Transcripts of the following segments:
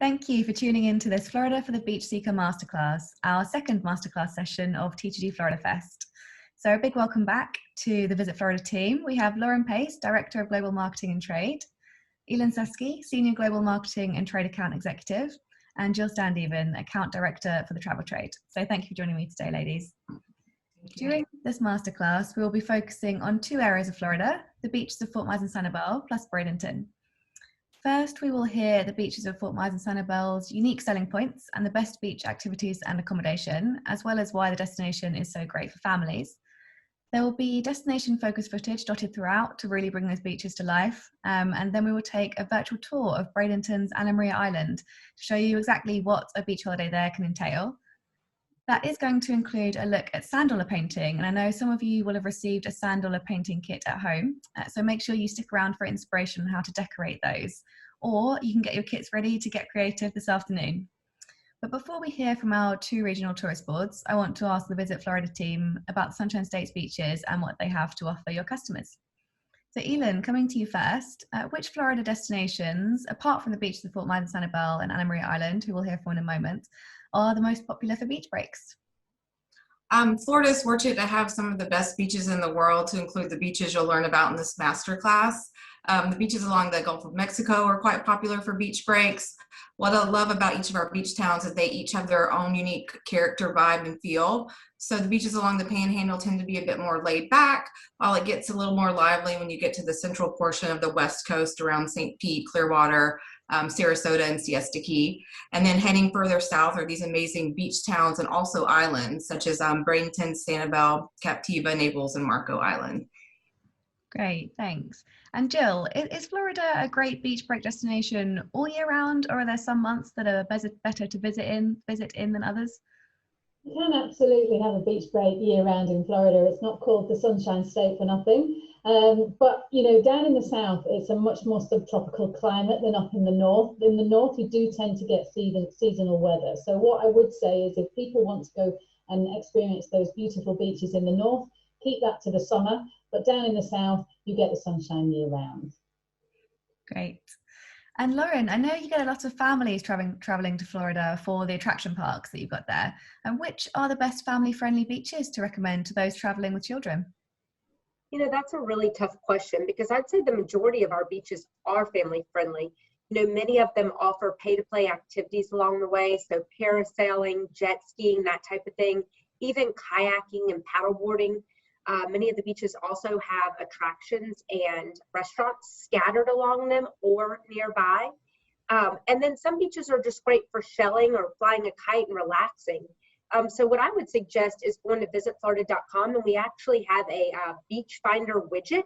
Thank you for tuning in to this Florida for the Beach Seeker Masterclass, our second masterclass session of TTG Florida Fest. So a big welcome back to the Visit Florida team. We have Lauren Pace, Director of Global Marketing and Trade, Elin Seski, Senior Global Marketing and Trade Account Executive, and Jill Standeven, Account Director for the Travel Trade. So thank you for joining me today, ladies. During this masterclass, we will be focusing on two areas of Florida, the beaches of Fort Myers and Sanibel, plus Bradenton. First, we will hear the beaches of Fort Myers and Sanibel's unique selling points and the best beach activities and accommodation, as well as why the destination is so great for families. There will be destination-focused footage dotted throughout to really bring those beaches to life. And then we will take a virtual tour of Bradenton's Anna Maria Island to show you exactly what a beach holiday there can entail. That is going to include a look at sand dollar painting, and I know some of you will have received a sand dollar painting kit at home, so make sure you stick around for inspiration on how to decorate those, or you can get your kits ready to get creative this afternoon. But before we hear from our two regional tourist boards, I want to ask the Visit Florida team about the Sunshine State's beaches and what they have to offer your customers. So Elin, coming to you first, which Florida destinations, apart from the beaches of Fort Myers and Sanibel and Anna Maria Island, who we'll hear from in a moment, are the most popular for beach breaks? Florida is fortunate to have some of the best beaches in the world, to include the beaches you'll learn about in this masterclass. The beaches along the Gulf of Mexico are quite popular for beach breaks. What I love about each of our beach towns is they each have their own unique character, vibe, and feel. So the beaches along the Panhandle tend to be a bit more laid back, while it gets a little more lively when you get to the central portion of the West Coast around St. Pete, Clearwater, Sarasota, and Siesta Key. And then heading further south are these amazing beach towns and also islands, such as Bradenton, Sanibel, Captiva, Naples, and Marco Island. Great, thanks. And Jill, is Florida a great beach break destination all year round, or are there some months that are better to visit in than others? You can absolutely have a beach break year round in Florida. It's not called the Sunshine State for nothing. But you know, down in the south, it's a much more subtropical climate than up in the north. In the north, you do tend to get seasonal weather. So what I would say is, if people want to go and experience those beautiful beaches in the north, keep that to the summer. But down in the south, you get the sunshine year round. Great. And Lauren, I know you get a lot of families traveling to Florida for the attraction parks that you've got there. And which are the best family-friendly beaches to recommend to those traveling with children? You know, that's a really tough question, because I'd say the majority of our beaches are family-friendly. You know, many of them offer pay-to-play activities along the way, so parasailing, jet skiing, that type of thing, even kayaking and paddleboarding. Many of the beaches also have attractions and restaurants scattered along them or nearby. And then some beaches are just great for shelling or flying a kite and relaxing. So what I would suggest is going to visitflorida.com, and we actually have a beach finder widget.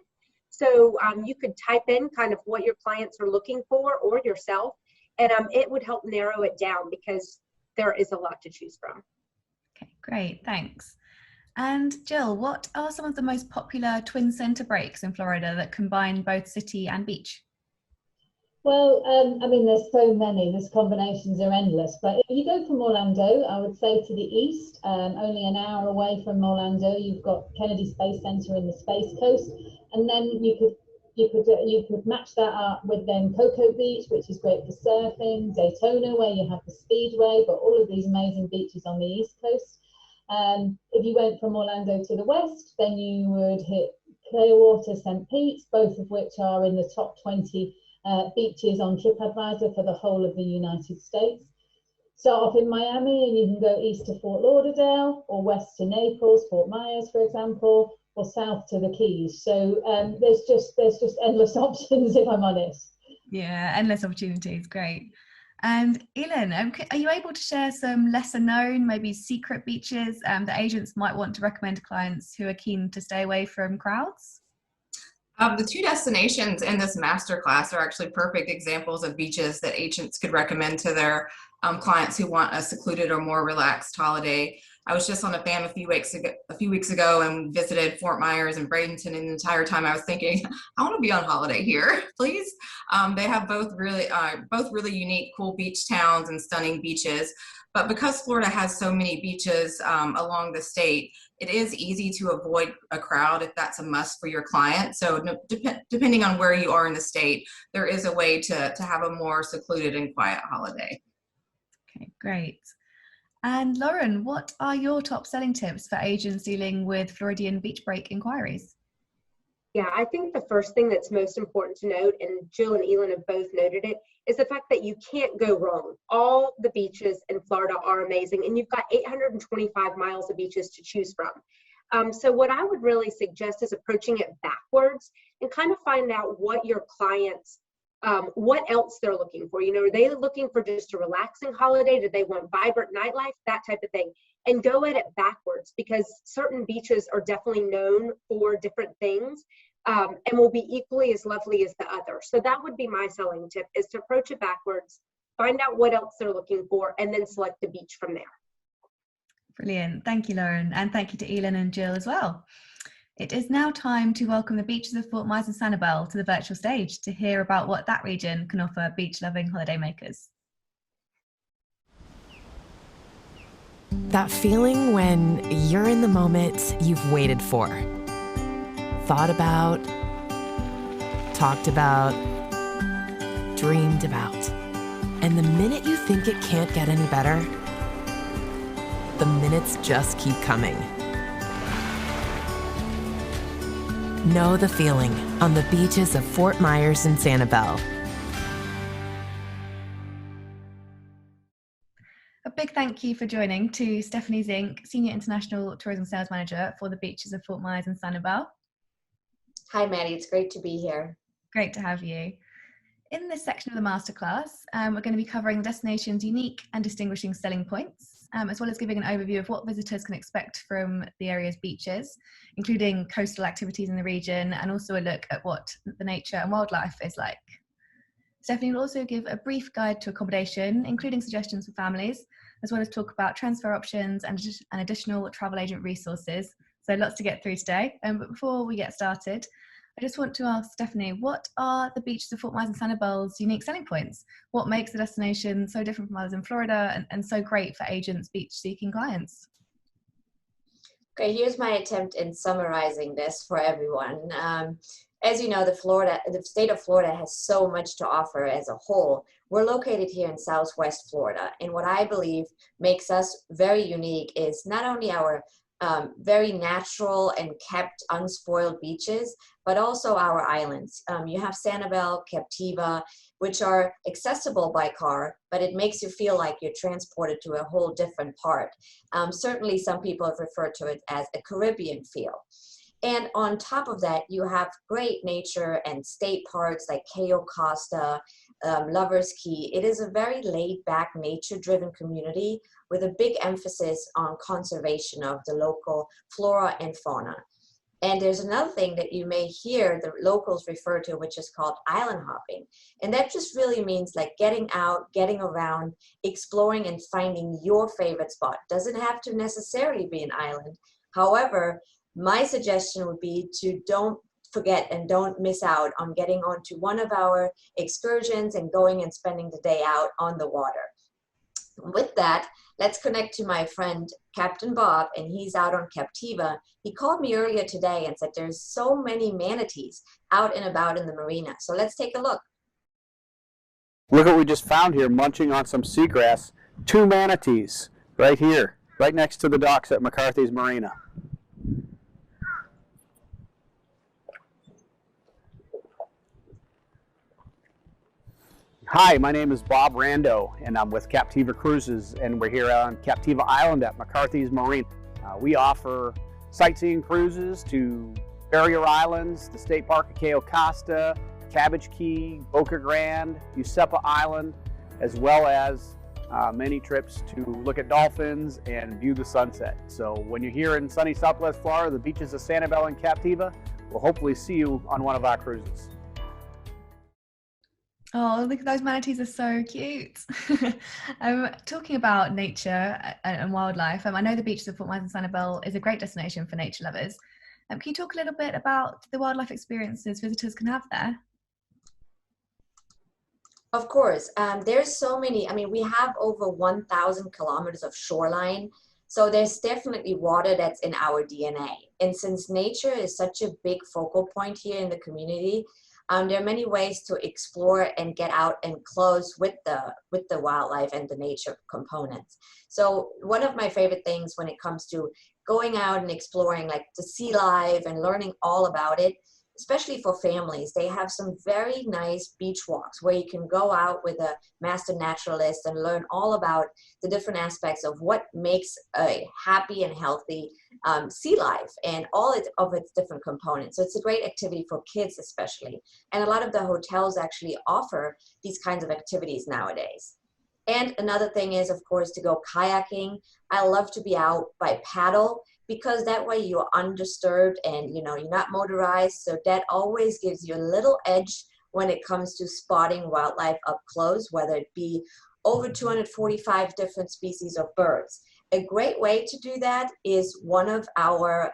So you could type in kind of what your clients are looking for, or yourself, and it would help narrow it down, because there is a lot to choose from. Okay, great, thanks. And Jill, what are some of the most popular twin center breaks in Florida that combine both city and beach? Well, I mean, there's so many, these combinations are endless. But if you go from Orlando, I would say to the east, only an hour away from Orlando, you've got Kennedy Space Center in the Space Coast. And then you could match that up with then Cocoa Beach, which is great for surfing, Daytona, where you have the Speedway, but all of these amazing beaches on the East Coast. If you went from Orlando to the west, then you would hit Clearwater, St. Pete, both of which are in the top 20 beaches on TripAdvisor for the whole of the United States. Start off in Miami, and you can go east to Fort Lauderdale, or west to Naples, Fort Myers, for example, or south to the Keys. So there's just endless options, if I'm honest. Yeah, endless opportunities. Great. And Elin, are you able to share some lesser known, maybe secret beaches that agents might want to recommend to clients who are keen to stay away from crowds? The two destinations in this masterclass are actually perfect examples of beaches that agents could recommend to their clients who want a secluded or more relaxed holiday. I was just on a FAM a few weeks ago and visited Fort Myers and Bradenton, and the entire time I was thinking, I want to be on holiday here, please. They have both really unique, cool beach towns and stunning beaches. But because Florida has so many beaches along the state, it is easy to avoid a crowd if that's a must for your client. So depending on where you are in the state, there is a way to have a more secluded and quiet holiday. Okay, great. And Lauren, what are your top selling tips for agents dealing with Floridian beach break inquiries? Yeah, I think the first thing that's most important to note, and Jill and Elin have both noted it, is the fact that you can't go wrong. All the beaches in Florida are amazing, and you've got 825 miles of beaches to choose from. So what I would really suggest is approaching it backwards and kind of find out what your clients, what else they're looking for. You know, are they looking for just a relaxing holiday? Do they want vibrant nightlife? That type of thing. And go at it backwards, because certain beaches are definitely known for different things and will be equally as lovely as the other. So that would be my selling tip, is to approach it backwards, find out what else they're looking for, and then select the beach from there. Brilliant. Thank you, Lauren. And thank you to Elin and Jill as well. It is now time to welcome the beaches of Fort Myers and Sanibel to the virtual stage to hear about what that region can offer beach-loving holidaymakers. That feeling when you're in the moment you've waited for, thought about, talked about, dreamed about. And the minute you think it can't get any better, the minutes just keep coming. Know the feeling on the beaches of Fort Myers and Sanibel. A big thank you for joining to Stephanie Zink, Senior International Tourism Sales Manager for the beaches of Fort Myers and Sanibel. Hi, Maddie. It's great to be here. Great to have you. In this section of the masterclass, we're going to be covering the destination's unique and distinguishing selling points, as well as giving an overview of what visitors can expect from the area's beaches, including coastal activities in the region, and also a look at what the nature and wildlife is like. Stephanie will also give a brief guide to accommodation, including suggestions for families, as well as talk about transfer options and additional travel agent resources. So lots to get through today. But before we get started, I just want to ask Stephanie, what are the beaches of Fort Myers and Sanibel's unique selling points? What makes the destination so different from others in Florida and so great for agents beach-seeking clients? Okay, here's my attempt in summarizing this for everyone. As you know, the state of Florida has so much to offer as a whole. We're located here in Southwest Florida, and what I believe makes us very unique is not only our very natural and kept unspoiled beaches, but also our islands. You have Sanibel, Captiva, which are accessible by car, but it makes you feel like you're transported to a whole different part. Certainly some people have referred to it as a Caribbean feel. And on top of that, you have great nature and state parks like Cayo Costa, Lovers Key. It is a very laid-back, nature-driven community with a big emphasis on conservation of the local flora and fauna. And there's another thing that you may hear the locals refer to, which is called island hopping. And that just really means like getting out, getting around, exploring and finding your favorite spot. Doesn't have to necessarily be an island. However, my suggestion would be to don't forget and don't miss out on getting onto one of our excursions and going and spending the day out on the water. With that, let's connect to my friend Captain Bob, and he's out on Captiva. He called me earlier today and said there's so many manatees out and about in the marina. So let's take a look. Look what we just found here, munching on some seagrass. 2 manatees right here, right next to the docks at McCarthy's Marina. Hi, my name is Bob Rando, and I'm with Captiva Cruises, and we're here on Captiva Island at McCarthy's Marina. We offer sightseeing cruises to barrier islands, the state park of Cayo Costa, Cabbage Key, Boca Grande, Usepa Island, as well as many trips to look at dolphins and view the sunset. So when you're here in sunny Southwest Florida, the beaches of Sanibel and Captiva, we'll hopefully see you on one of our cruises. Oh, look, those manatees are so cute. Talking about nature and wildlife, I know the beaches of Fort Myers and Sanibel is a great destination for nature lovers. Can you talk a little bit about the wildlife experiences visitors can have there? Of course, there's so many. I mean, we have over 1,000 kilometers of shoreline, so there's definitely water that's in our DNA. And since nature is such a big focal point here in the community, there are many ways to explore and get out and close with the wildlife and the nature components. So one of my favorite things when it comes to going out and exploring, like the sea life and learning all about it, especially for families, they have some very nice beach walks where you can go out with a master naturalist and learn all about the different aspects of what makes a happy and healthy sea life and all of its different components. So it's a great activity for kids especially. And a lot of the hotels actually offer these kinds of activities nowadays. And another thing is, of course, to go kayaking. I love to be out by paddle, because that way you're undisturbed and you're not motorized. So that always gives you a little edge when it comes to spotting wildlife up close, whether it be over 245 different species of birds. A great way to do that is one of our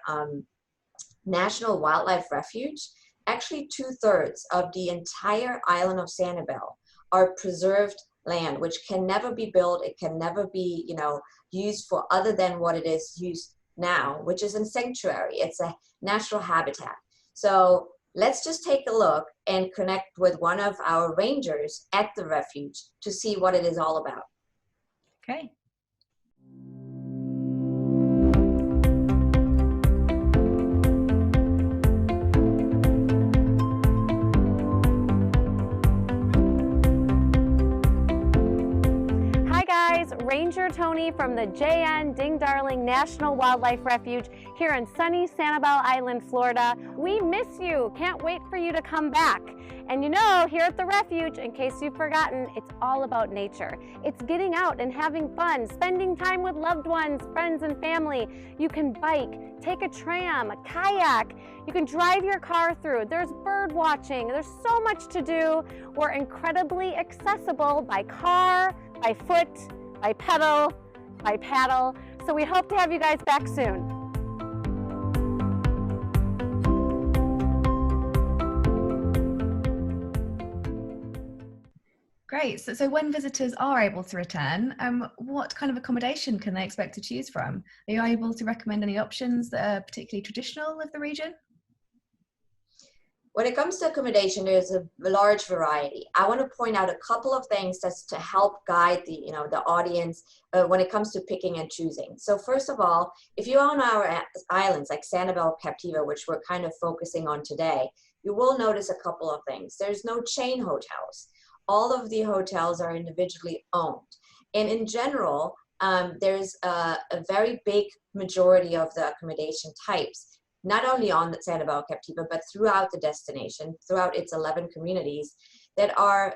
national wildlife refuge. Actually, 2/3 of the entire island of Sanibel are preserved land, which can never be built. It can never be, used for other than what it is used now, which is in sanctuary. It's a natural habitat. So let's just take a look and connect with one of our rangers at the refuge to see what it is all about. Okay. Ranger Tony from the JN Ding Darling National Wildlife Refuge here in sunny Sanibel Island, Florida. We miss you. Can't wait for you to come back. And here at the refuge, in case you've forgotten, it's all about nature. It's getting out and having fun, spending time with loved ones, friends, and family. You can bike, take a tram, a kayak. You can drive your car through. There's bird watching. There's so much to do. We're incredibly accessible by car, by foot, by pedal, by paddle. So we hope to have you guys back soon. Great. So when visitors are able to return, what kind of accommodation can they expect to choose from? Are you able to recommend any options that are particularly traditional of the region? When it comes to accommodation, there's a large variety. I want to point out a couple of things that's to help guide the audience when it comes to picking and choosing. So first of all, if you're on our islands like Sanibel, Captiva, which we're kind of focusing on today, you will notice a couple of things. There's no chain hotels. All of the hotels are individually owned. And in general, there's a very big majority of the accommodation types, not only on the Sanibel Captiva, but throughout the destination, throughout its 11 communities, that are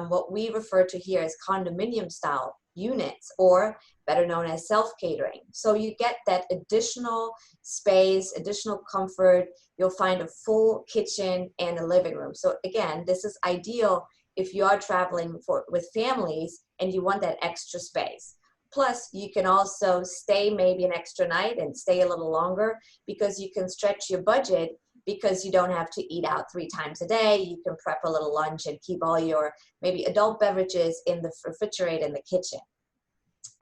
what we refer to here as condominium style units, or better known as self-catering. So you get that additional space, additional comfort. You'll find a full kitchen and a living room. So again, this is ideal if you are traveling with families and you want that extra space. Plus, you can also stay maybe an extra night and stay a little longer, because you can stretch your budget, because you don't have to eat out 3 times a day. You can prep a little lunch and keep all your maybe adult beverages in the refrigerator in the kitchen.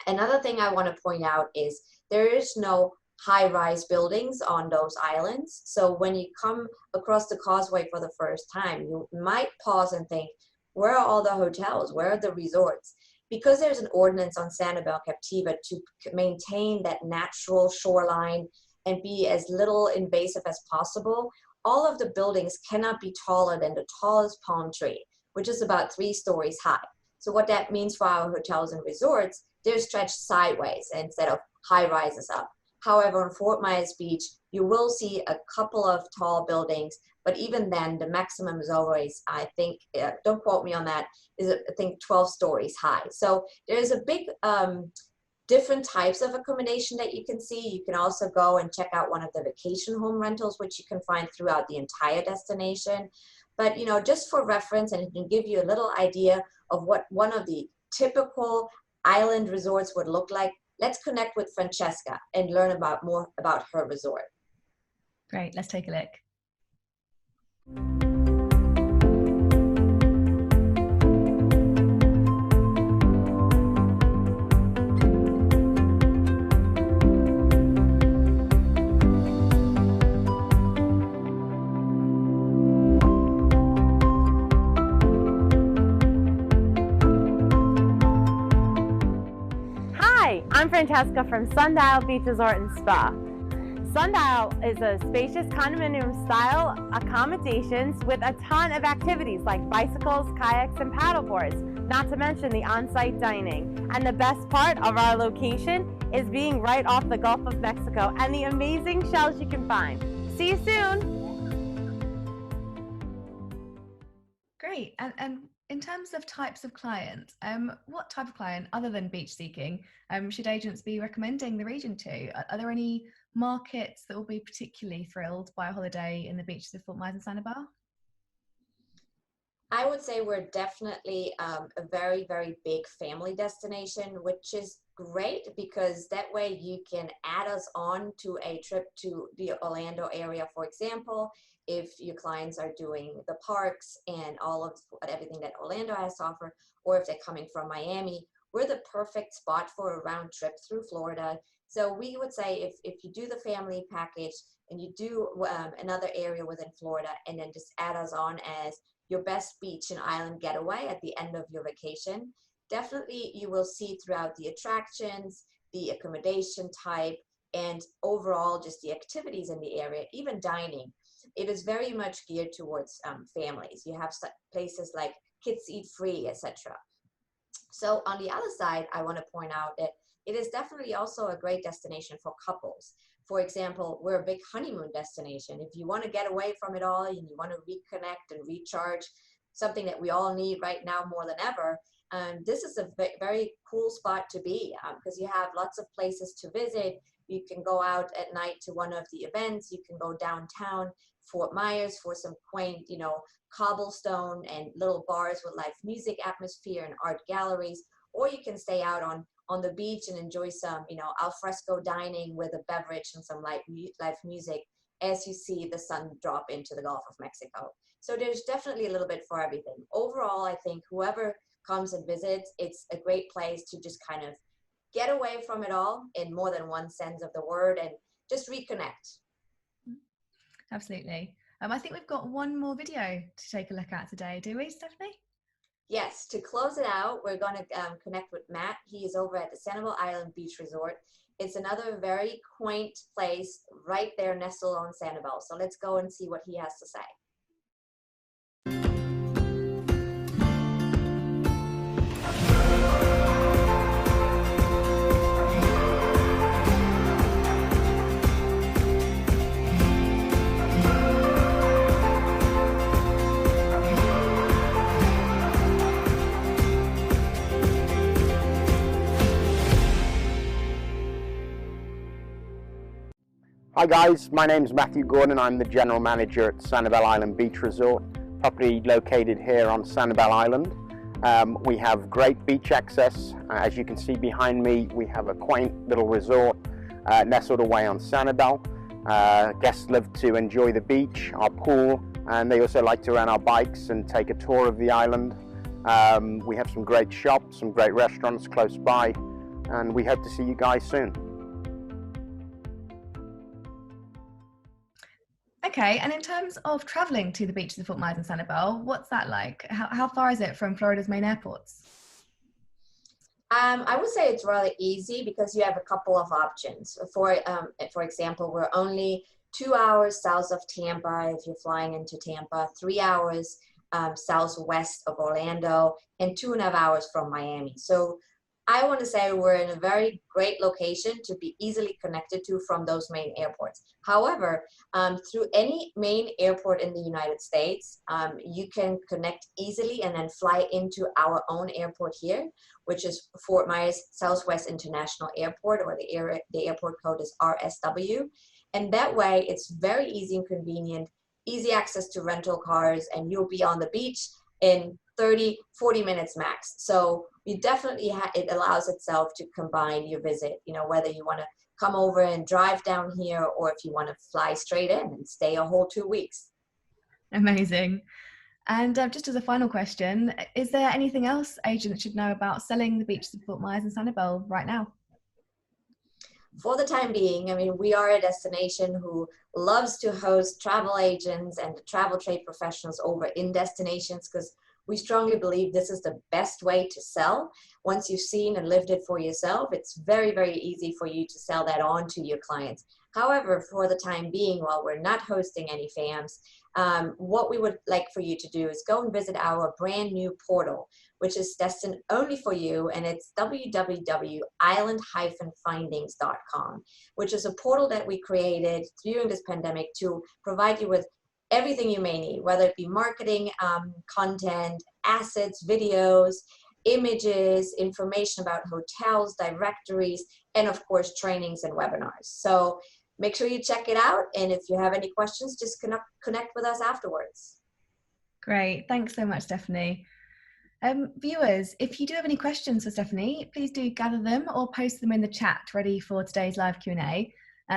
Another thing I want to point out is there is no high-rise buildings on those islands. So when you come across the causeway for the first time, you might pause and think, where are all the hotels? Where are the resorts? Because there's an ordinance on Sanibel Captiva to maintain that natural shoreline and be as little invasive as possible, all of the buildings cannot be taller than the tallest palm tree, which is about 3 stories high. So what that means for our hotels and resorts, they're stretched sideways instead of high rises up. However, on Fort Myers Beach, you will see a couple of tall buildings, but even then, the maximum is always, I think, don't quote me on that, is I think 12 stories high. So there's a big different types of accommodation that you can see. You can also go and check out one of the vacation home rentals, which you can find throughout the entire destination. But just for reference, and it can give you a little idea of what one of the typical island resorts would look like, let's connect with Francesca and learn more about her resort. Great, let's take a look. Hi, I'm Francesca from Sundial Beach Resort and Spa. Sundial is a spacious condominium style accommodations with a ton of activities like bicycles, kayaks, and paddleboards, not to mention the on-site dining. And the best part of our location is being right off the Gulf of Mexico and the amazing shells you can find. See you soon! Great, and in terms of types of clients, what type of client, other than beach seeking, should agents be recommending the region to? Are there any markets that will be particularly thrilled by a holiday in the beaches of Fort Myers and Sanibel? I would say we're definitely a very, very big family destination, which is great because that way you can add us on to a trip to the Orlando area, for example, if your clients are doing the parks and everything that Orlando has to offer, or if they're coming from Miami. We're the perfect spot for a round trip through Florida. So we would say if you do the family package and you do another area within Florida and then just add us on as your best beach and island getaway at the end of your vacation, definitely you will see throughout the attractions, the accommodation type, and overall just the activities in the area, even dining. It is very much geared towards families. You have places like Kids Eat Free, etc. So on the other side, I want to point out that it is definitely also a great destination for couples. For example, we're a big honeymoon destination. If you want to get away from it all and you want to reconnect and recharge, something that we all need right now more than ever, this is a very cool spot to be because you have lots of places to visit. You can go out at night to one of the events. You can go downtown Fort Myers for some quaint, cobblestone and little bars with live music atmosphere and art galleries, or you can stay out on the beach and enjoy some, al fresco dining with a beverage and some live music as you see the sun drop into the Gulf of Mexico. So there's definitely a little bit for everything. Overall, I think whoever comes and visits, it's a great place to just kind of get away from it all in more than one sense of the word and just reconnect. Absolutely. I think we've got one more video to take a look at today, do we, Stephanie? Yes, to close it out, we're going to connect with Matt. He is over at the Sanibel Island Beach Resort. It's another very quaint place right there nestled on Sanibel. So let's go and see what he has to say. Hi guys, my name is Matthew Gordon. I'm the General Manager at Sanibel Island Beach Resort, property located here on Sanibel Island. We have great beach access. As you can see behind me, we have a quaint little resort nestled away on Sanibel. Guests love to enjoy the beach, our pool, and they also like to rent our bikes and take a tour of the island. We have some great shops, some great restaurants close by, and we hope to see you guys soon. Okay, and in terms of travelling to the beaches of Fort Myers and Sanibel, what's that like? How far is it from Florida's main airports? I would say it's rather easy because you have a couple of options. For example, we're only 2 hours south of Tampa if you're flying into Tampa, 3 hours southwest of Orlando, and 2.5 hours from Miami. So I want to say we're in a very great location to be easily connected to from those main airports. However, through any main airport in the United States, you can connect easily and then fly into our own airport here, which is Fort Myers Southwest International Airport, or the airport code is RSW. And that way, it's very easy and convenient, easy access to rental cars, and you'll be on the beach in 30, 40 minutes max. So you definitely it allows itself to combine your visit, you know, whether you want to come over and drive down here, or if you want to fly straight in and stay a whole 2 weeks. Amazing. And just as a final question, is there anything else agents should know about selling the beaches of Fort Myers and Sanibel right now? For the time being, I mean, we are a destination who loves to host travel agents and travel trade professionals over in destinations, because we strongly believe this is the best way to sell. Once you've seen and lived it for yourself, it's very, very easy for you to sell that on to your clients. However, for the time being, while we're not hosting any FAMs, what we would like for you to do is go and visit our brand new portal, which is destined only for you, and it's www.island-findings.com, which is a portal that we created during this pandemic to provide you with everything you may need, whether it be marketing, content, assets, videos, images, information about hotels, directories, and of course, trainings and webinars. So make sure you check it out. And if you have any questions, just connect with us afterwards. Great. Thanks so much, Stephanie. Viewers, if you do have any questions for Stephanie, please do gather them or post them in the chat ready for today's live Q&A.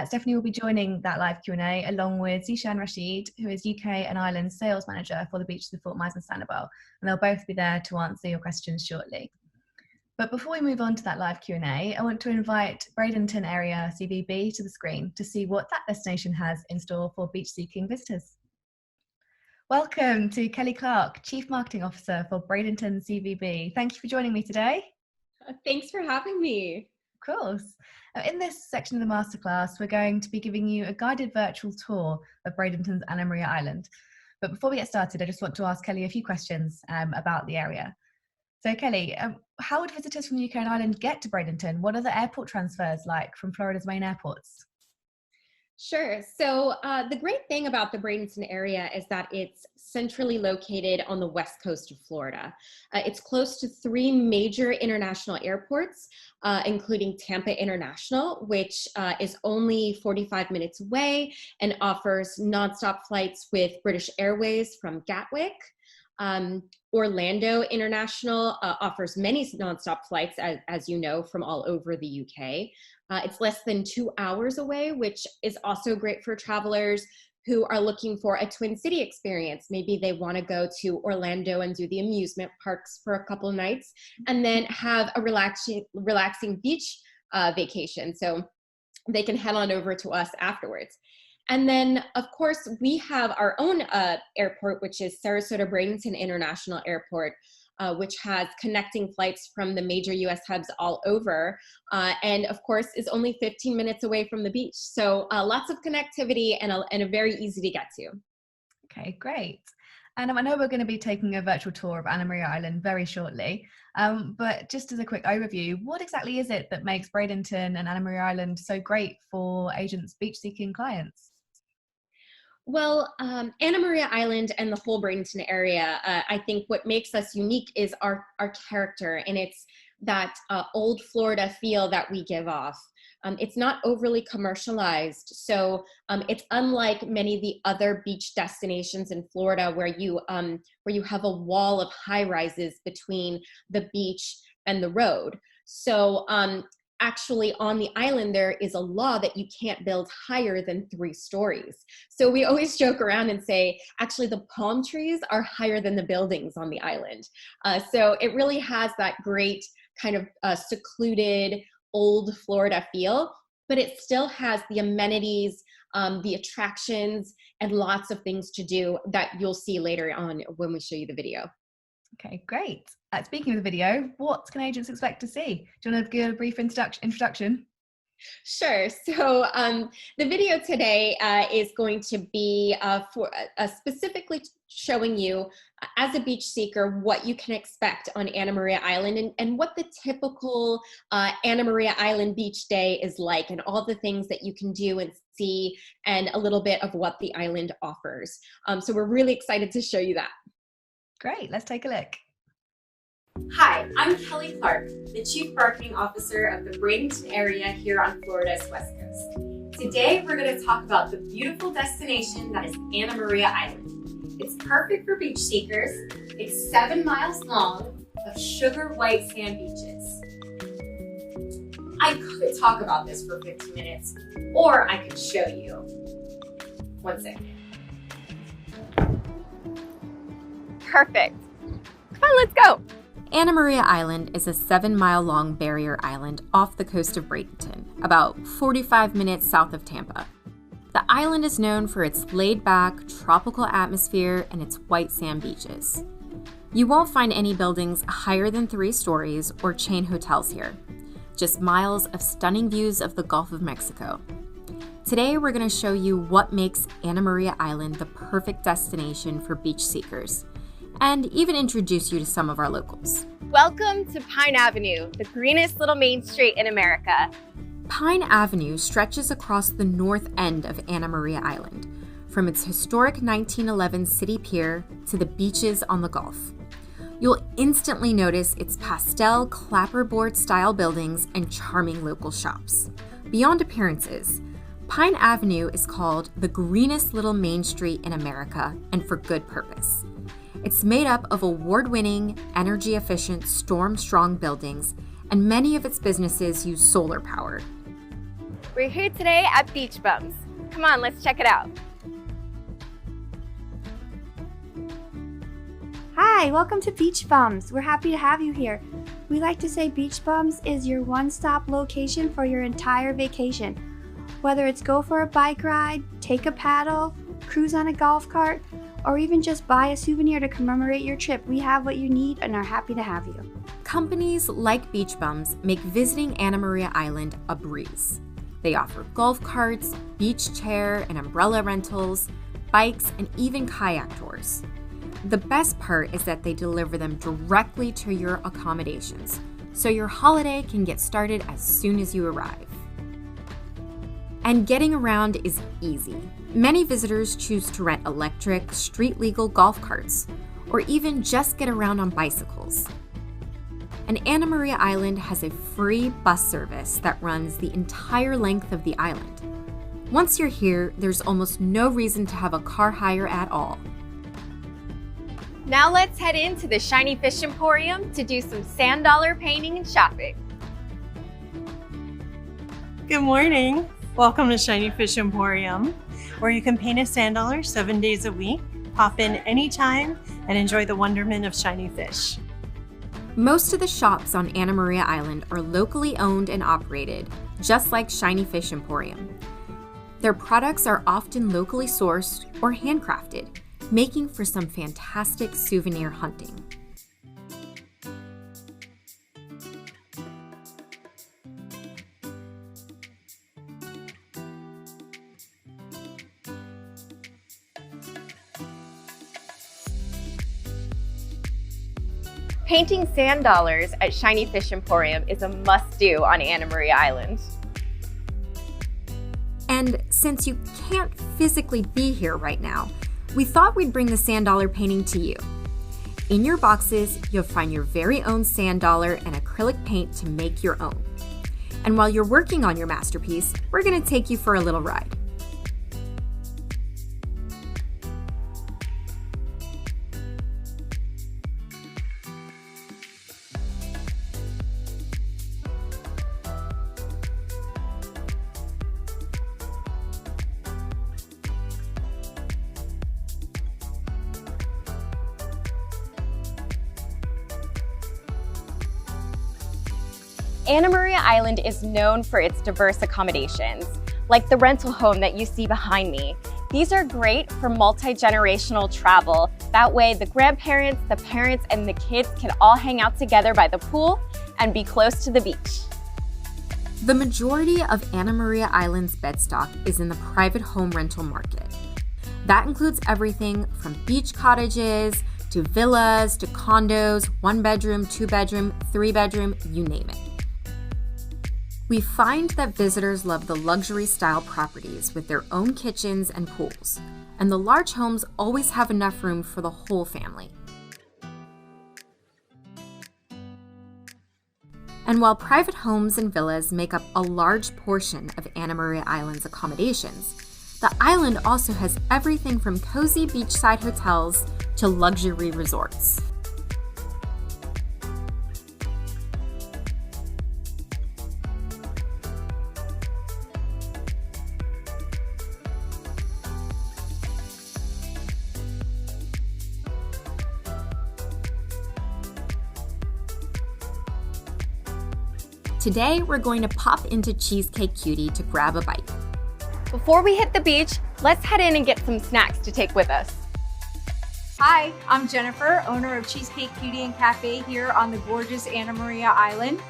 Stephanie will be joining that live Q&A along with Zishan Rashid, who is UK and Ireland Sales Manager for the beaches of Fort Myers and Sanibel, and they'll both be there to answer your questions shortly. But before we move on to that live Q&A, I want to invite Bradenton area CVB to the screen to see what that destination has in store for beach-seeking visitors. Welcome to Kelly Clark, Chief Marketing Officer for Bradenton CVB. Thank you for joining me today. Thanks for having me. Of course. In this section of the masterclass, we're going to be giving you a guided virtual tour of Bradenton's Anna Maria Island. But before we get started, I just want to ask Kelly a few questions about the area. So Kelly, how would visitors from the UK and Ireland get to Bradenton? What are the airport transfers like from Florida's main airports? Sure. So the great thing about the Bradenton area is that it's centrally located on the west coast of Florida. It's close to 3 major international airports, including Tampa International, which is only 45 minutes away and offers nonstop flights with British Airways from Gatwick. Orlando International offers many nonstop flights, as you know, from all over the UK. It's less than 2 hours away, which is also great for travelers who are looking for a Twin City experience. Maybe they want to go to Orlando and do the amusement parks for a couple of nights and then have a relaxing beach vacation. So they can head on over to us afterwards. And then, of course, we have our own airport, which is Sarasota Bradenton International Airport, which has connecting flights from the major US hubs all over, and of course is only 15 minutes away from the beach. So lots of connectivity and a very easy to get to. Okay, great. And I know we're going to be taking a virtual tour of Anna Maria Island very shortly, but just as a quick overview, what exactly is it that makes Bradenton and Anna Maria Island so great for agents' beach-seeking clients? Well, Anna Maria Island and the whole Bradenton area, I think what makes us unique is our character, and it's that old Florida feel that we give off. It's not overly commercialized, so it's unlike many of the other beach destinations in Florida where you have a wall of high rises between the beach and the road. So actually on the island, there is a law that you can't build higher than 3 stories. So we always joke around and say, actually the palm trees are higher than the buildings on the island. So it really has that great kind of secluded old Florida feel, but it still has the amenities, the attractions, and lots of things to do that you'll see later on when we show you the video. Okay, great. Speaking of the video, what can agents expect to see? Do you want to give a brief introduction? Sure. So the video today is going to be specifically showing you, as a beach seeker, what you can expect on Anna Maria Island and what the typical Anna Maria Island beach day is like, and all the things that you can do and see, and a little bit of what the island offers. So we're really excited to show you that. Great. Let's take a look. Hi, I'm Kelly Clark, the Chief Marketing Officer of the Bradenton area here on Florida's West Coast. Today we're going to talk about the beautiful destination that is Anna Maria Island. It's perfect for beach seekers. It's 7 miles long of sugar white sand beaches. I could talk about this for 15 minutes, or I could show you. 1 second. Perfect. Come on, let's go. Anna Maria Island is a 7-mile-long barrier island off the coast of Bradenton, about 45 minutes south of Tampa. The island is known for its laid-back, tropical atmosphere and its white sand beaches. You won't find any buildings higher than 3 stories or chain hotels here, just miles of stunning views of the Gulf of Mexico. Today, we're going to show you what makes Anna Maria Island the perfect destination for beach seekers, and even introduce you to some of our locals. Welcome to Pine Avenue, the greenest little main street in America. Pine Avenue stretches across the north end of Anna Maria Island, from its historic 1911 city pier to the beaches on the Gulf. You'll instantly notice its pastel clapperboard-style buildings and charming local shops. Beyond appearances, Pine Avenue is called the greenest little main street in America, and for good purpose. It's made up of award-winning, energy-efficient, storm-strong buildings, and many of its businesses use solar power. We're here today at Beach Bums. Come on, let's check it out. Hi, welcome to Beach Bums. We're happy to have you here. We like to say Beach Bums is your one-stop location for your entire vacation. Whether it's go for a bike ride, take a paddle, cruise on a golf cart, or even just buy a souvenir to commemorate your trip, we have what you need and are happy to have you. Companies like Beach Bums make visiting Anna Maria Island a breeze. They offer golf carts, beach chair and umbrella rentals, bikes, and even kayak tours. The best part is that they deliver them directly to your accommodations, so your holiday can get started as soon as you arrive. And getting around is easy. Many visitors choose to rent electric, street-legal golf carts, or even just get around on bicycles. And Anna Maria Island has a free bus service that runs the entire length of the island. Once you're here, there's almost no reason to have a car hire at all. Now let's head into the Shiny Fish Emporium to do some sand dollar painting and shopping. Good morning. Welcome to Shiny Fish Emporium, where you can paint a sand dollar 7 days a week, pop in anytime, and enjoy the wonderment of shiny fish. Most of the shops on Anna Maria Island are locally owned and operated, just like Shiny Fish Emporium. Their products are often locally sourced or handcrafted, making for some fantastic souvenir hunting. Painting sand dollars at Shiny Fish Emporium is a must-do on Anna Maria Island. And since you can't physically be here right now, we thought we'd bring the sand dollar painting to you. In your boxes, you'll find your very own sand dollar and acrylic paint to make your own. And while you're working on your masterpiece, we're going to take you for a little ride. Anna Maria Island is known for its diverse accommodations, like the rental home that you see behind me. These are great for multi-generational travel. That way the grandparents, the parents, and the kids can all hang out together by the pool and be close to the beach. The majority of Anna Maria Island's bedstock is in the private home rental market. That includes everything from beach cottages to villas to condos, 1-bedroom, 2-bedroom, 3-bedroom, you name it. We find that visitors love the luxury-style properties with their own kitchens and pools, and the large homes always have enough room for the whole family. And while private homes and villas make up a large portion of Anna Maria Island's accommodations, the island also has everything from cozy beachside hotels to luxury resorts. Today, we're going to pop into Cheesecake Cutie to grab a bite. Before we hit the beach, let's head in and get some snacks to take with us. Hi, I'm Jennifer, owner of Cheesecake Cutie and Cafe here on the gorgeous Anna Maria Island.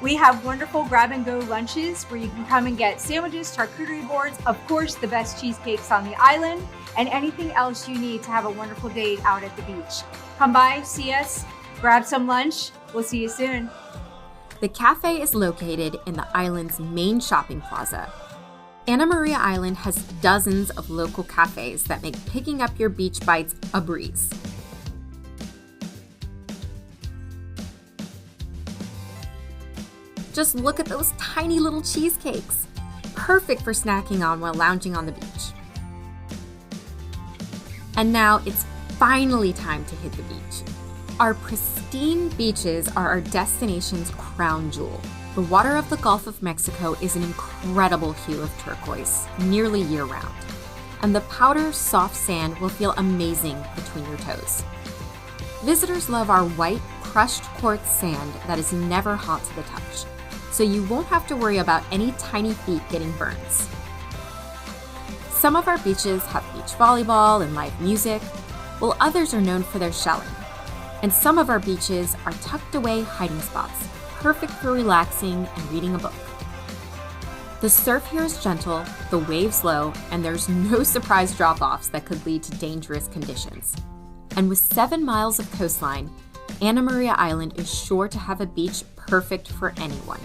We have wonderful grab-and-go lunches where you can come and get sandwiches, charcuterie boards, of course, the best cheesecakes on the island, and anything else you need to have a wonderful day out at the beach. Come by, see us, grab some lunch. We'll see you soon. The cafe is located in the island's main shopping plaza. Anna Maria Island has dozens of local cafes that make picking up your beach bites a breeze. Just look at those tiny little cheesecakes, perfect for snacking on while lounging on the beach. And now it's finally time to hit the beach. Our pristine beaches are our destination's crown jewel. The water of the Gulf of Mexico is an incredible hue of turquoise, nearly year-round. And the powder, soft sand will feel amazing between your toes. Visitors love our white, crushed quartz sand that is never hot to the touch, so you won't have to worry about any tiny feet getting burns. Some of our beaches have beach volleyball and live music, while others are known for their shelling. And some of our beaches are tucked away hiding spots, perfect for relaxing and reading a book. The surf here is gentle, the waves low, and there's no surprise drop-offs that could lead to dangerous conditions. And with 7 miles of coastline, Anna Maria Island is sure to have a beach perfect for anyone.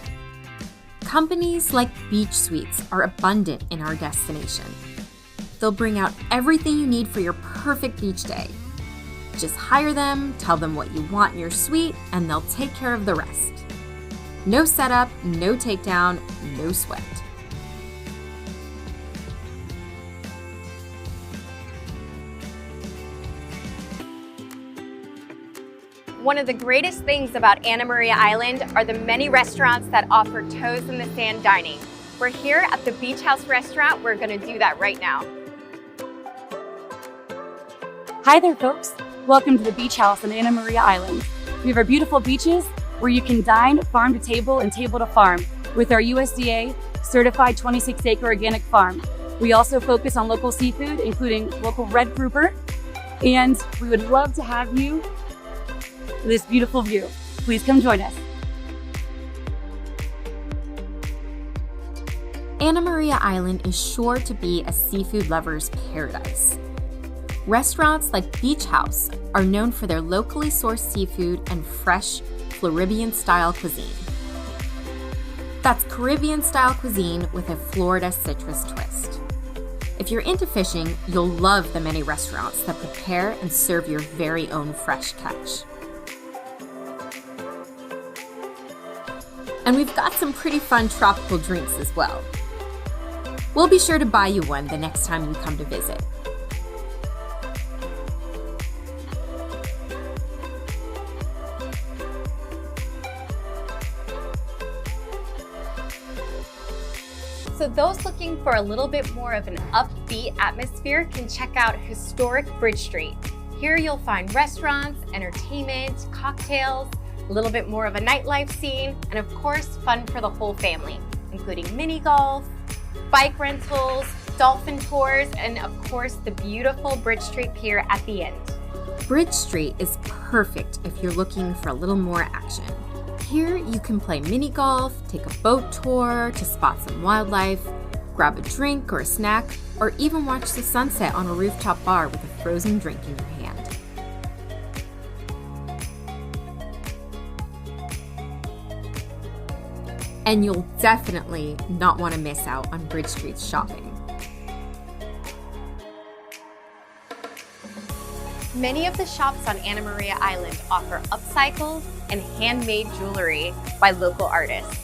Companies like Beach Suites are abundant in our destination. They'll bring out everything you need for your perfect beach day. Just hire them, tell them what you want in your suite, and they'll take care of the rest. No setup, no takedown, no sweat. One of the greatest things about Anna Maria Island are the many restaurants that offer toes in the sand dining. We're here at the Beach House restaurant. We're gonna do that right now. Hi there, folks. Welcome to the Beach House on Anna Maria Island. We have our beautiful beaches where you can dine farm to table and table to farm with our USDA certified 26-acre organic farm. We also focus on local seafood, including local red grouper, and we would love to have you with this beautiful view. Please come join us. Anna Maria Island is sure to be a seafood lover's paradise. Restaurants like Beach House are known for their locally sourced seafood and fresh Floridian-style cuisine. That's Caribbean-style cuisine with a Florida citrus twist. If you're into fishing, you'll love the many restaurants that prepare and serve your very own fresh catch. And we've got some pretty fun tropical drinks as well. We'll be sure to buy you one the next time you come to visit. So those looking for a little bit more of an upbeat atmosphere can check out historic Bridge Street. Here you'll find restaurants, entertainment, cocktails, a little bit more of a nightlife scene, and of course, fun for the whole family, including mini golf, bike rentals, dolphin tours, and of course, the beautiful Bridge Street Pier at the end. Bridge Street is perfect if you're looking for a little more action. Here you can play mini golf, take a boat tour to spot some wildlife, grab a drink or a snack, or even watch the sunset on a rooftop bar with a frozen drink in your hand. And you'll definitely not want to miss out on Bridge Street's shopping. Many of the shops on Anna Maria Island offer upcycles and handmade jewelry by local artists.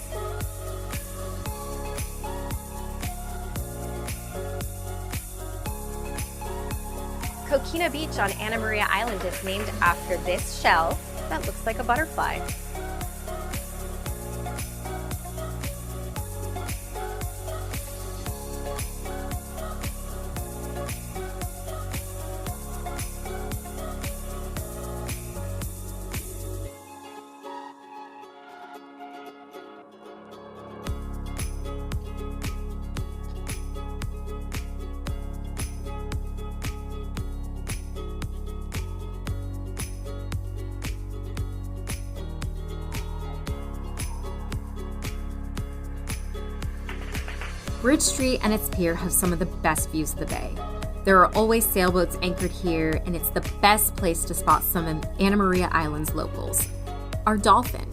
Coquina Beach on Anna Maria Island is named after this shell that looks like a butterfly. Bridge Street and its pier have some of the best views of the bay. There are always sailboats anchored here, and it's the best place to spot some of Anna Maria Island's locals. Our dolphin.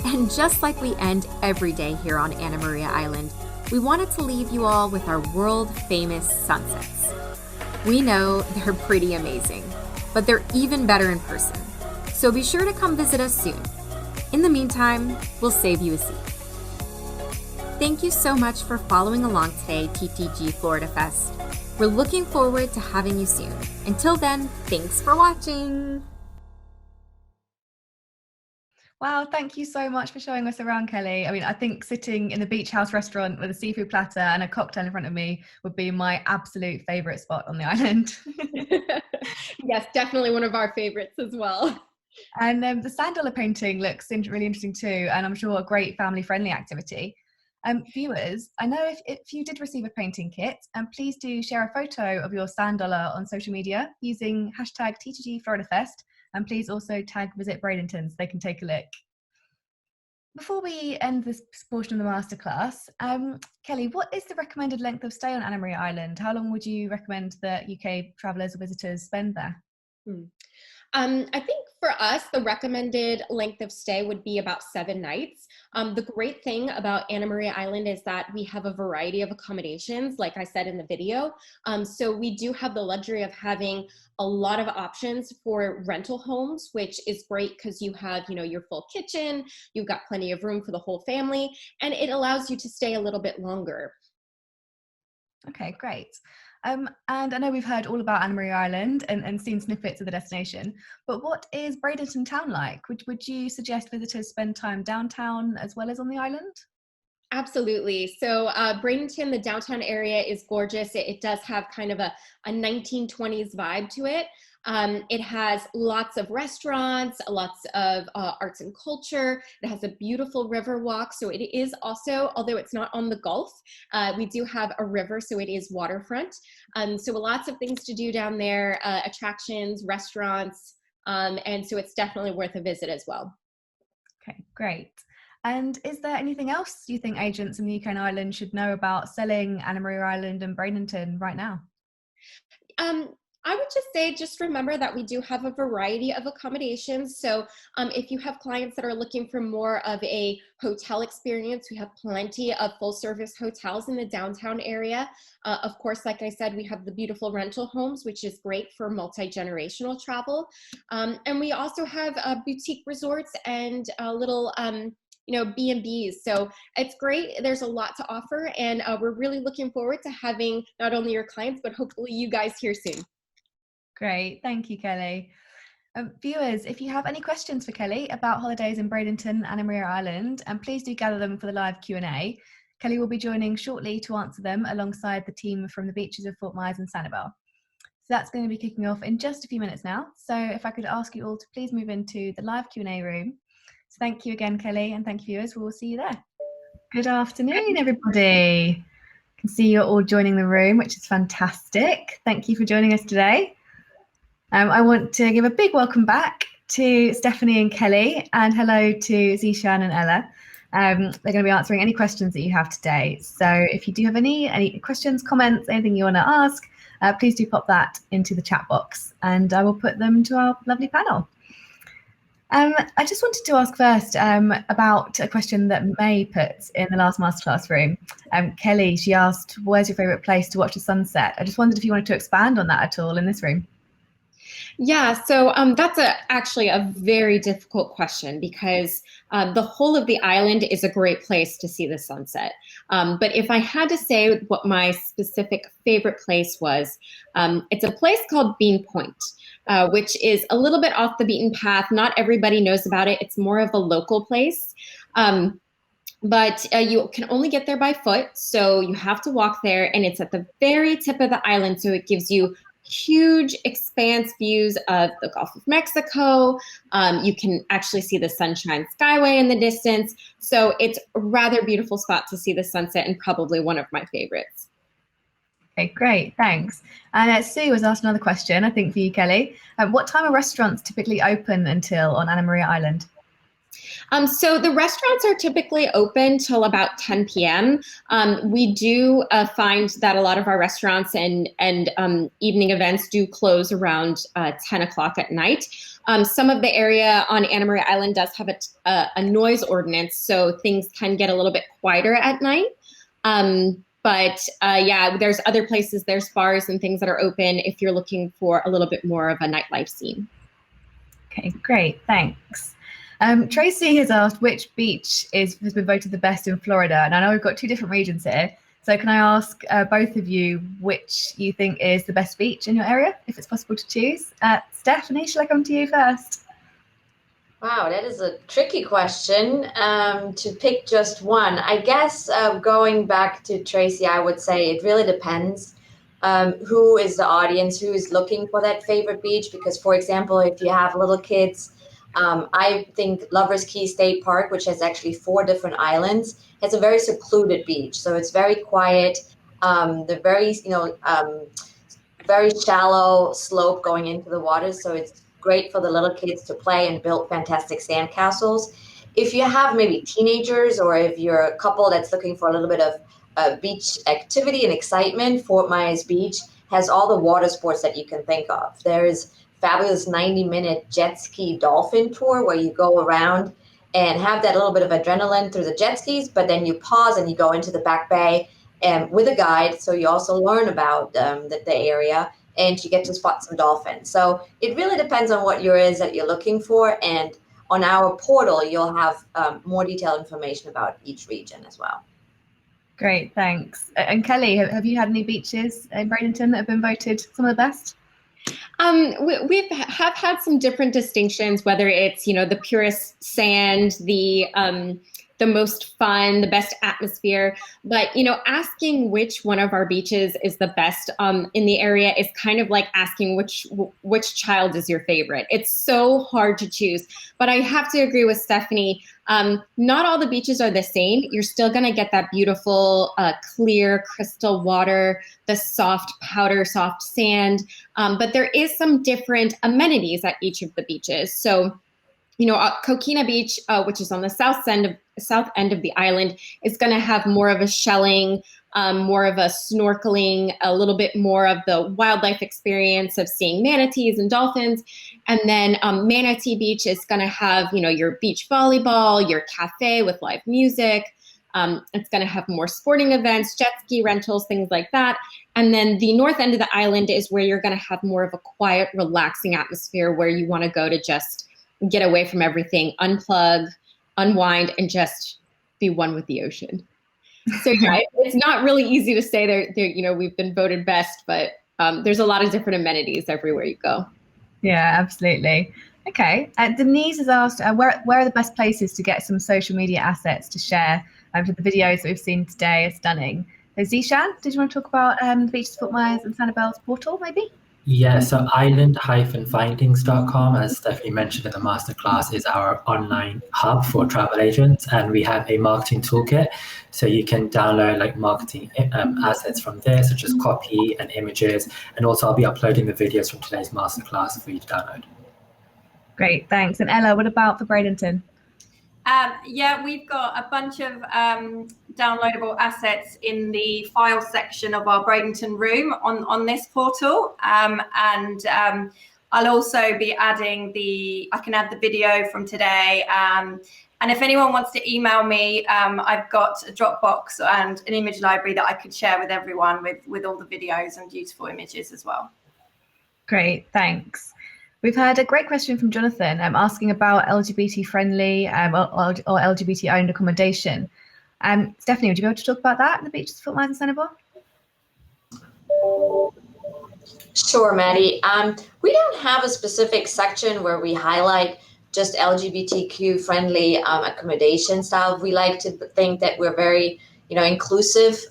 And just like we end every day here on Anna Maria Island, we wanted to leave you all with our world-famous sunsets. We know they're pretty amazing, but they're even better in person. So be sure to come visit us soon. In the meantime, we'll save you a seat. Thank you so much for following along today, TTG Florida Fest. We're looking forward to having you soon. Until then, thanks for watching. Wow, thank you so much for showing us around, Kelly. I mean, I think sitting in the beach house restaurant with a seafood platter and a cocktail in front of me would be my absolute favourite spot on the island. Yes, definitely one of our favorites as well. And the sand dollar painting looks really interesting too, and I'm sure a great family-friendly activity. Viewers, I know if you did receive a painting kit, please do share a photo of your sand dollar on social media using hashtag TTG Florida Fest. And please also tag Visit Bradenton so they can take a look. Before we end this portion of the masterclass, Kelly, what is the recommended length of stay on Anna Maria Island? How long would you recommend that UK travellers or visitors spend there? I think for us, the recommended length of stay would be about 7 nights. The great thing about Anna Maria Island is that we have a variety of accommodations, like I said in the video. So we do have the luxury of having a lot of options for rental homes, which is great because you have, your full kitchen, you've got plenty of room for the whole family, and it allows you to stay a little bit longer. Okay, great. And I know we've heard all about Anna Maria Island and seen snippets of the destination, but what is Bradenton town like? Would you suggest visitors spend time downtown as well as on the island? Absolutely. So Bradenton, the downtown area, is gorgeous. It does have kind of a 1920s vibe to it. It has lots of restaurants, lots of arts and culture. It has a beautiful river walk. So it is also, although it's not on the Gulf, we do have a river, so it is waterfront. So lots of things to do down there, attractions, restaurants, and so it's definitely worth a visit as well. Okay, great. And is there anything else you think agents in the UK and Ireland should know about selling Anna Maria Island and Bradenton right now? I would just say, just remember that we do have a variety of accommodations. So if you have clients that are looking for more of a hotel experience, we have plenty of full service hotels in the downtown area. Of course, like I said, we have the beautiful rental homes, which is great for multi-generational travel. And we also have boutique resorts and little B&Bs. So it's great. There's a lot to offer, and we're really looking forward to having not only your clients, but hopefully you guys here soon. Great. Thank you, Kelly. Viewers, if you have any questions for Kelly about holidays in Bradenton and Anna Maria Island, please do gather them for the live Q&A. Kelly will be joining shortly to answer them alongside the team from the beaches of Fort Myers and Sanibel. So that's going to be kicking off in just a few minutes now. So if I could ask you all to please move into the live Q&A room. So thank you again, Kelly, and thank you, viewers. We'll see you there. Good afternoon, everybody. I can see you're all joining the room, which is fantastic. Thank you for joining us today. I want to give a big welcome back to Stephanie and Kelly, and hello to Zishan and Ella. They're going to be answering any questions that you have today. So if you do have any questions, comments, anything you want to ask, please do pop that into the chat box and I will put them to our lovely panel. I just wanted to ask first about a question that May put in the last masterclass room. Kelly, she asked, where's your favourite place to watch the sunset? I just wondered if you wanted to expand on that at all in this room. Yeah, so that's actually a very difficult question because the whole of the island is a great place to see the sunset. But if I had to say what my specific favorite place was, it's a place called Bean Point, which is a little bit off the beaten path. Not everybody knows about it. It's more of a local place. But you can only get there by foot, so you have to walk there, and it's at the very tip of the island, so it gives you huge expanse views of the Gulf of Mexico. You can actually see the Sunshine Skyway in the distance. So it's a rather beautiful spot to see the sunset and probably one of my favorites. Okay, great, thanks. And Sue has asked another question, I think for you, Kelly. What time are restaurants typically open until on Anna Maria Island? So the restaurants are typically open till about 10 p.m. We do find that a lot of our restaurants and evening events do close around 10 o'clock at night. Some of the area on Anna Maria Island does have a noise ordinance, so things can get a little bit quieter at night. But yeah, there's other places, there's bars and things that are open if you're looking for a little bit more of a nightlife scene. Okay, great, thanks. Tracy has asked which beach has been voted the best in Florida, and I know we've got two different regions here. So can I ask both of you which you think is the best beach in your area, if it's possible to choose? Stephanie, shall I come to you first? Wow, that is a tricky question to pick just one. I guess going back to Tracy, I would say it really depends who is the audience, who is looking for that favorite beach. Because, for example, if you have little kids, I think Lover's Key State Park, which has actually 4 different islands, has a very secluded beach. So it's very quiet. They're very, very shallow slope going into the water. So it's great for the little kids to play and build fantastic sandcastles. If you have maybe teenagers or if you're a couple that's looking for a little bit of beach activity and excitement, Fort Myers Beach has all the water sports that you can think of. There's fabulous 90-minute jet ski dolphin tour where you go around and have that little bit of adrenaline through the jet skis, but then you pause and you go into the back bay with a guide. So you also learn about the area and you get to spot some dolphins. So it really depends on what that you're looking for. And on our portal, you'll have more detailed information about each region as well. Great, thanks. And Kelly, have you had any beaches in Bradenton that have been voted some of the best? We have had some different distinctions, whether it's, the purest sand, the most fun, the best atmosphere. But, asking which one of our beaches is the best in the area is kind of like asking which child is your favorite. It's so hard to choose. But I have to agree with Stephanie. Not all the beaches are the same. You're still going to get that beautiful, clear, crystal water, the soft powder, soft sand. But there is some different amenities at each of the beaches. So, Coquina Beach, which is on the south end of the island, is going to have more of a shelling, more of a snorkeling, a little bit more of the wildlife experience of seeing manatees and dolphins. And then Manatee Beach is going to have, your beach volleyball, your cafe with live music. It's going to have more sporting events, jet ski rentals, things like that. And then the north end of the island is where you're going to have more of a quiet, relaxing atmosphere where you want to go to just get away from everything, unplug, unwind, and just be one with the ocean. So yeah, it's not really easy to say they're we've been voted best, but there's a lot of different amenities everywhere you go. Yeah, absolutely. Okay. Denise has asked, where are the best places to get some social media assets to share? The videos that we've seen today are stunning. So Zishan, did you want to talk about the Beaches, Fort Myers and Sanibel's portal, maybe? Yeah, so island-findings.com, as Stephanie mentioned in the masterclass, is our online hub for travel agents, and we have a marketing toolkit. So you can download like marketing assets from there, such as copy and images. And also I'll be uploading the videos from today's masterclass for you to download. Great, thanks. And Ella, what about for Bradenton? Yeah, we've got a bunch of downloadable assets in the file section of our Bradenton room on this portal. I'll also be adding I can add the video from today. And if anyone wants to email me, I've got a Dropbox and an image library that I could share with everyone with all the videos and beautiful images as well. Great, thanks. We've had a great question from Jonathan asking about LGBT-friendly or LGBT-owned accommodation. Stephanie, would you be able to talk about that in the beaches of Fort Myers and Sanibel? Sure, Maddie. We don't have a specific section where we highlight just LGBTQ-friendly accommodation style. We like to think that we're very, inclusive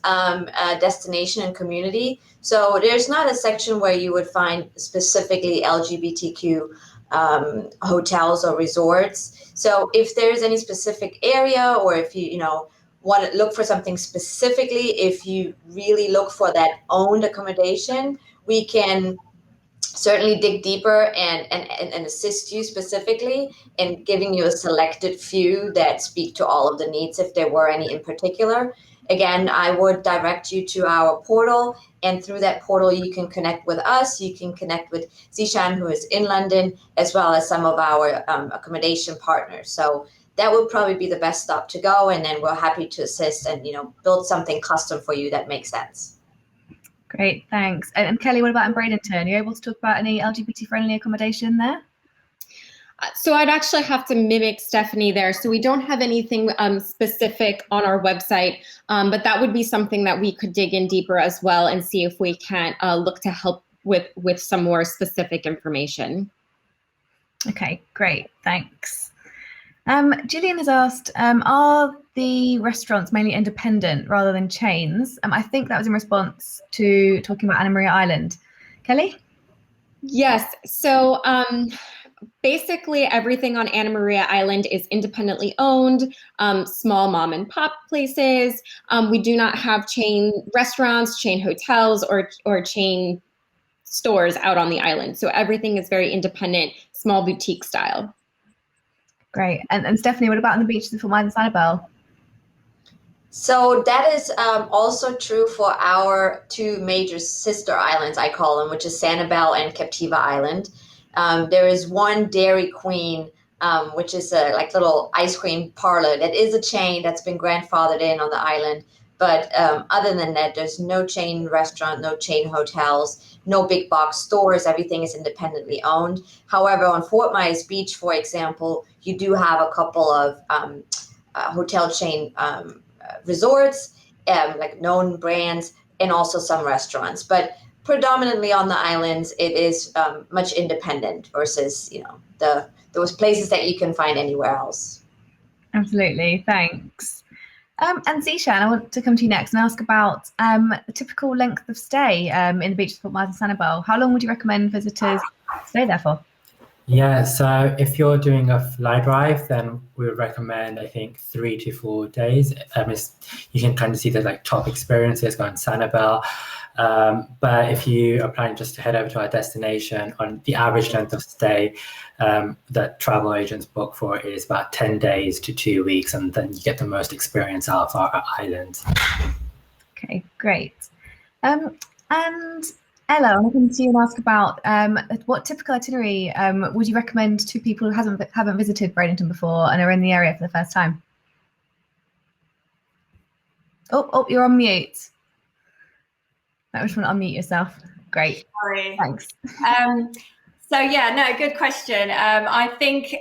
destination and community. So there's not a section where you would find specifically LGBTQ hotels or resorts. So if there's any specific area, or if you want to look for something specifically, if you really look for that owned accommodation, we can certainly dig deeper and assist you specifically in giving you a selected few that speak to all of the needs, if there were any in particular. Again, I would direct you to our portal, and through that portal you can connect with us. You can connect with Zishan, who is in London, as well as some of our accommodation partners. So that would probably be the best stop to go, and then we're happy to assist and build something custom for you that makes sense. Great, thanks. And Kelly, what about in Bradenton? Are you able to talk about any LGBT-friendly accommodation there? So I'd actually have to mimic Stephanie there. So we don't have anything specific on our website, but that would be something that we could dig in deeper as well and see if we can look to help with some more specific information. Okay, great, thanks. Gillian has asked, are the restaurants mainly independent rather than chains? I think that was in response to talking about Anna Maria Island. Kelly? Yes, so basically everything on Anna Maria Island is independently owned, small mom and pop places. We do not have chain restaurants, chain hotels, or chain stores out on the island. So everything is very independent, small boutique style. Great. And Stephanie, what about on the beaches of Fort Myers and Sanibel? So that is also true for our two major sister islands, I call them, which is Sanibel and Captiva Island. There is one Dairy Queen, which is a little ice cream parlor that is a chain that's been grandfathered in on the island. But other than that, there's no chain restaurant, no chain hotels, no big box stores. Everything is independently owned. However, on Fort Myers Beach, for example, you do have a couple of hotel chain resorts, like known brands, and also some restaurants. But predominantly on the islands, it is much independent versus those places that you can find anywhere else. Absolutely, thanks. And Zishan, I want to come to you next and ask about the typical length of stay in the beaches of Fort Myers and Sanibel. How long would you recommend visitors stay there for? Yeah, so if you're doing a fly drive, then we would recommend, I think, 3 to 4 days. You can kind of see the top experiences going Sanibel. But if you are planning just to head over to our destination, on the average length of stay that travel agents book for is about 10 days to 2 weeks, and then you get the most experience out of our islands. Okay, great. And Ella, I'm going to see you and ask about what typical itinerary would you recommend to people who haven't visited Bradenton before and are in the area for the first time? Oh, you're on mute. I just want to unmute yourself. Great. Sorry. Thanks. So yeah, no, good question. I think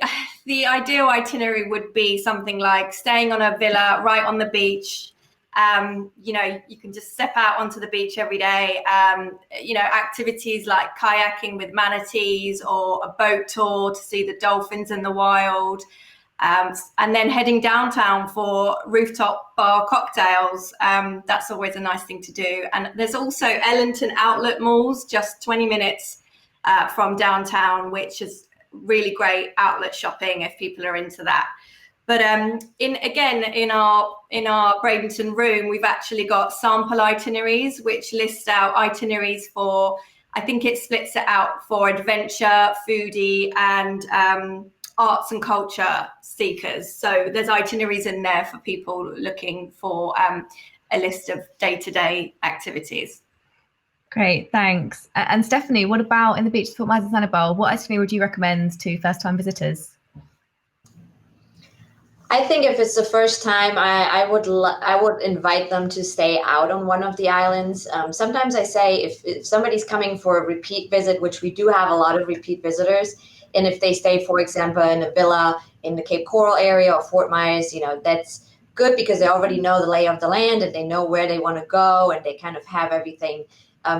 the ideal itinerary would be something like staying on a villa right on the beach. You can just step out onto the beach every day. Activities like kayaking with manatees or a boat tour to see the dolphins in the wild. And then heading downtown for rooftop bar cocktails. That's always a nice thing to do. And there's also Ellington outlet malls, just 20 minutes from downtown, which is really great outlet shopping if people are into that. But in our Bradenton room, we've actually got sample itineraries, which list out itineraries for, I think it splits it out for adventure, foodie, and arts and culture seekers. So there's itineraries in there for people looking for a list of day-to-day activities. Great, thanks. And Stephanie, what about in the beach Fort Myers and Sanibel? What itinerary would you recommend to first-time visitors? I think if it's the first time, I would invite them to stay out on one of the islands. Sometimes I say if somebody's coming for a repeat visit, which we do have a lot of repeat visitors, and if they stay, for example, in a villa in the Cape Coral area or Fort Myers, that's good because they already know the lay of the land and they know where they want to go and they kind of have everything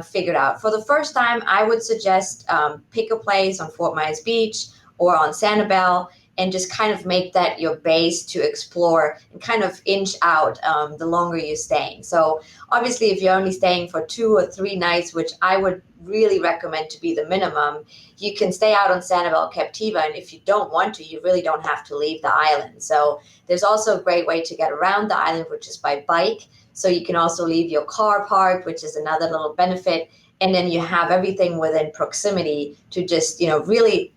figured out. For the first time, I would suggest pick a place on Fort Myers Beach or on Sanibel and just kind of make that your base to explore and kind of inch out the longer you're staying. So obviously, if you're only staying for 2 or 3 nights, which I would really recommend to be the minimum, you can stay out on Sanibel, Captiva, and if you don't want to, you really don't have to leave the island. So there's also a great way to get around the island, which is by bike. So you can also leave your car parked, which is another little benefit. And then you have everything within proximity to just, really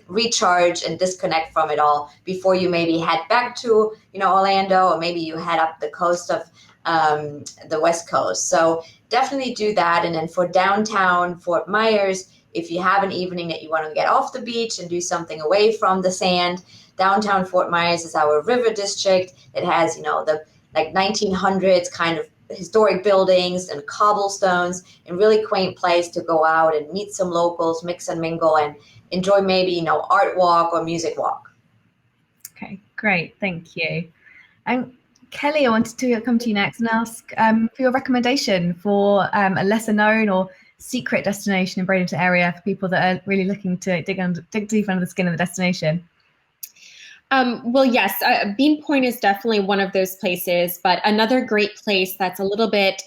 recharge and disconnect from it all before you maybe head back to, Orlando, or maybe you head up the coast of the West Coast. So definitely do that. And then for downtown Fort Myers, if you have an evening that you want to get off the beach and do something away from the sand, downtown Fort Myers is our river district. It has, the 1900s kind of historic buildings and cobblestones, and really quaint place to go out and meet some locals, mix and mingle, and enjoy maybe, art walk or music walk. Okay, great, thank you. And Kelly, I wanted to come to you next and ask for your recommendation for a lesser known or secret destination in Bradenton area for people that are really looking to dig deep under the skin of the destination. Well, yes, Bean Point is definitely one of those places, but another great place that's a little bit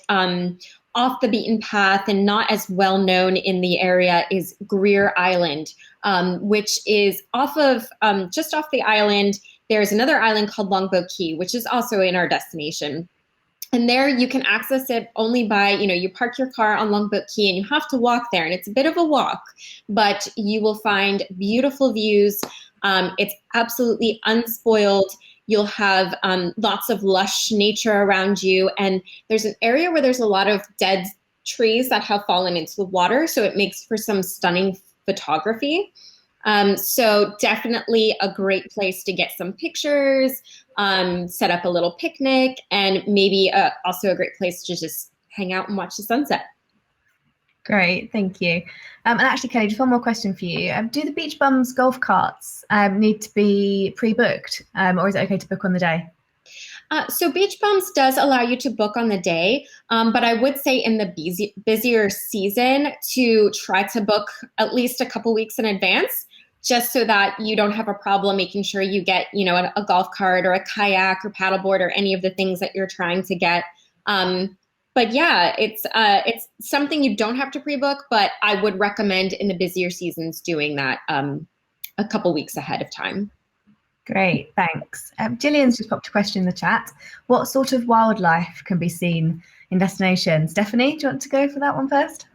off the beaten path and not as well known in the area is Greer Island, which is just off the island. There's another island called Longboat Key, which is also in our destination. And there you can access it only by, you park your car on Longboat Key and you have to walk there. And it's a bit of a walk, but you will find beautiful views. It's absolutely unspoiled. You'll have lots of lush nature around you. And there's an area where there's a lot of dead trees that have fallen into the water. So it makes for some stunning photography. So definitely a great place to get some pictures, set up a little picnic, and maybe also a great place to just hang out and watch the sunset. Great, thank you. And actually, Kelly, just one more question for you. Do the Beach Bums golf carts need to be pre-booked, or is it okay to book on the day? So Beach Bums does allow you to book on the day, but I would say in the busier season to try to book at least a couple weeks in advance, just so that you don't have a problem making sure you get, a golf cart or a kayak or paddleboard or any of the things that you're trying to get. But yeah, it's something you don't have to pre-book, but I would recommend in the busier seasons doing that a couple weeks ahead of time. Great, thanks. Gillian's just popped a question in the chat. What sort of wildlife can be seen in destinations? Stephanie, do you want to go for that one first?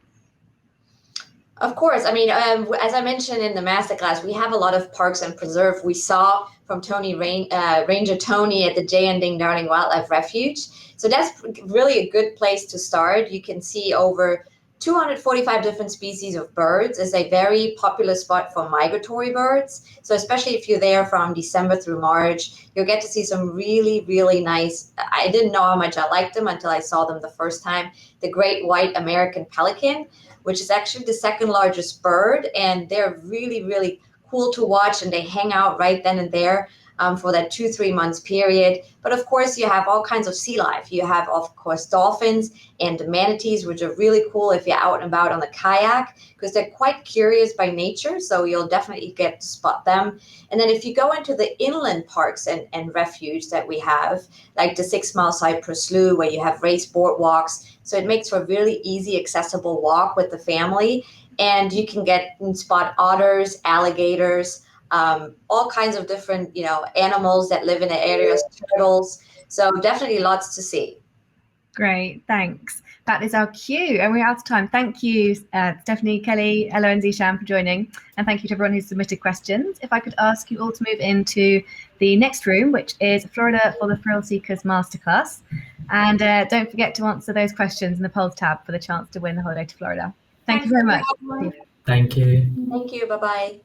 Of course. I mean, as I mentioned in the masterclass, we have a lot of parks and preserve. We saw from Ranger Tony at the J.N. Ding Darling Wildlife Refuge. So that's really a good place to start. You can see over 245 different species of birds. It's a very popular spot for migratory birds. So especially if you're there from December through March, you'll get to see some really, really nice, I didn't know how much I liked them until I saw them the first time, the great white American pelican, which is actually the second largest bird. And they're really, really cool to watch, and they hang out right then and there for that 2-3 months period. But of course, you have all kinds of sea life. You have, of course, dolphins and manatees, which are really cool if you're out and about on the kayak, because they're quite curious by nature. So you'll definitely get to spot them. And then if you go into the inland parks and refuge that we have, like the 6 Mile Cypress Slough, where you have raised boardwalks. So it makes for a really easy, accessible walk with the family. and you can get and spot otters, alligators, all kinds of different, animals that live in the areas, turtles. So definitely lots to see. Great, thanks. That is our cue, and we're out of time. Thank you, Stephanie, Kelly, Ella, and Zishan for joining, and thank you to everyone who submitted questions. If I could ask you all to move into the next room, which is Florida for the Thrill Seekers Masterclass, and don't forget to answer those questions in the polls tab for the chance to win the holiday to Florida. Thank you very much. Thank you. Thank you. Bye-bye.